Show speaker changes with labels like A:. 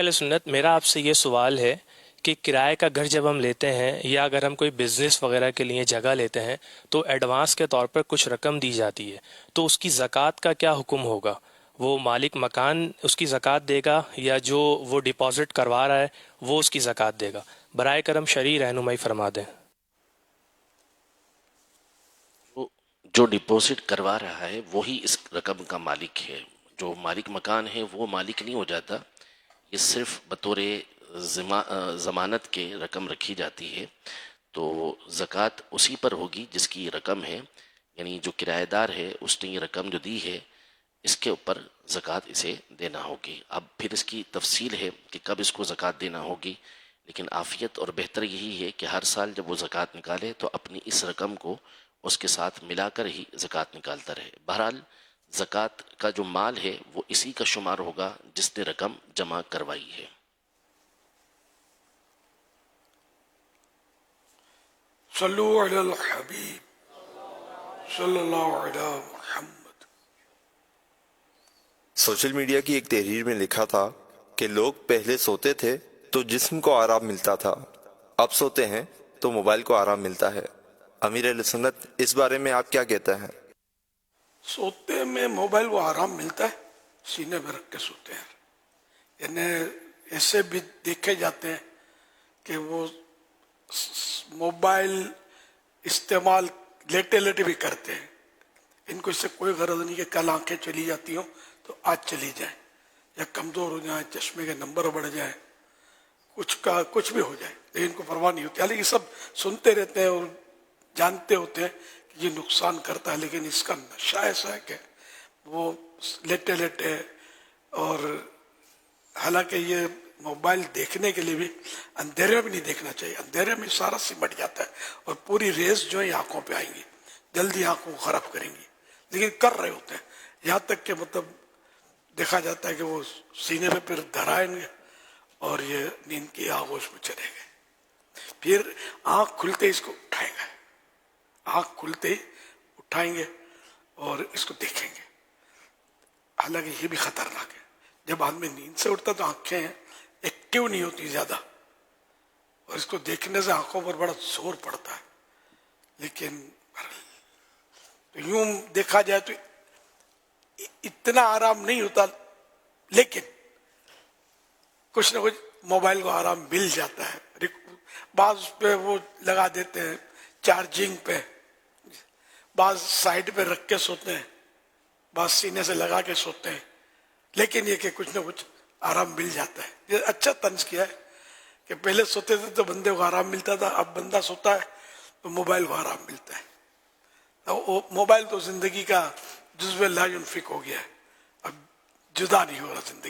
A: اہل سنت، میرا آپ سے یہ سوال ہے کہ کرائے کا گھر جب ہم لیتے ہیں یا اگر ہم کوئی بزنس وغیرہ کے لیے جگہ لیتے ہیں تو ایڈوانس کے طور پر کچھ رقم دی جاتی ہے، تو اس کی زکوٰۃ کا کیا حکم ہوگا؟ وہ مالک مکان اس کی زکوٰۃ دے گا یا جو وہ ڈپازٹ کروا رہا ہے وہ اس کی زکوٰۃ دے گا؟ برائے کرم شرعی رہنمائی فرما دیں۔
B: جو ڈپازٹ کروا رہا ہے وہی اس رقم کا مالک ہے۔ جو مالک مکان ہے وہ مالک نہیں ہو جاتا، یہ صرف بطور ضمانت کے رقم رکھی جاتی ہے، تو زکوٰۃ اسی پر ہوگی جس کی رقم ہے، یعنی جو کرایہ دار ہے اس نے یہ رقم جو دی ہے اس کے اوپر زکوٰۃ اسے دینا ہوگی۔ اب پھر اس کی تفصیل ہے کہ کب اس کو زکوٰۃ دینا ہوگی، لیکن عافیت اور بہتر یہی ہے کہ ہر سال جب وہ زکوٰۃ نکالے تو اپنی اس رقم کو اس کے ساتھ ملا کر ہی زکوٰۃ نکالتا رہے۔ بہرحال زکوٰۃ کا جو مال ہے وہ اسی کا شمار ہوگا جس نے رقم جمع کروائی ہے۔
C: صلو علی الحبیب صلی اللہ علی محمد۔
D: سوشل میڈیا کی ایک تحریر میں لکھا تھا کہ لوگ پہلے سوتے تھے تو جسم کو آرام ملتا تھا، اب سوتے ہیں تو موبائل کو آرام ملتا ہے۔ امیر اہل سنت، اس بارے میں آپ کیا کہتے ہیں؟
C: سوتے میں موبائل وہ آرام ملتا ہے، سینے میں رکھ کے سوتے ہیں، یعنی ایسے بھی دیکھے جاتے ہیں کہ وہ موبائل استعمال لیٹے لیٹے بھی کرتے ہیں، ان کو اس سے کوئی غرض نہیں کہ کل آنکھیں چلی جاتی ہوں تو آج چلی جائیں، یا کمزور ہو جائیں، چشمے کے نمبر بڑھ جائیں، کچھ بھی ہو جائے، لیکن ان کو پرواہ نہیں ہوتی۔ حالانکہ سب سنتے رہتے ہیں اور جانتے ہوتے ہیں کہ یہ نقصان کرتا ہے، لیکن اس کا نشہ ایسا ہے کہ وہ لیٹے لیٹے، اور حالانکہ یہ موبائل دیکھنے کے لیے بھی اندھیرے میں بھی نہیں دیکھنا چاہیے، اندھیرے میں سارا سمٹ جاتا ہے اور پوری ریز جو ہے آنکھوں پہ آئیں گی، جلدی آنکھوں کو خراب کریں گی، لیکن کر رہے ہوتے ہیں، یہاں تک کہ مطلب دیکھا جاتا ہے کہ وہ سینے پہ پھر دھرائیں گے اور یہ نیند کی آغوش میں چلے گئے، پھر آنکھ کھلتے ہی اس کو اٹھائیں گے، آنکھ کھلتے ہی اٹھائیں گے اور اس کو دیکھیں گے۔ حالانکہ یہ بھی خطرناک ہے، جب آدمی نیند سے اٹھتا تو آنکھیں ایکٹیو نہیں ہوتی زیادہ، اور اس کو دیکھنے سے آنکھوں پر بڑا زور پڑتا ہے، لیکن تو یوں دیکھا جائے تو اتنا آرام نہیں ہوتا، لیکن کچھ نہ کچھ موبائل کو آرام مل جاتا ہے۔ بعض پہ وہ لگا دیتے ہیں چارجنگ پہ، بعض سائڈ پہ رکھ کے سوتے ہیں، بعض سینے سے لگا کے سوتے ہیں، لیکن یہ کہ کچھ نہ کچھ آرام مل جاتا ہے۔ یہ اچھا طنز کیا ہے کہ پہلے سوتے تھے تو بندے کو آرام ملتا تھا، اب بندہ سوتا ہے تو موبائل کو آرام ملتا ہے۔ موبائل تو زندگی کا جزو لا ينفک ہو گیا ہے، اب جدا نہیں ہو رہا زندگی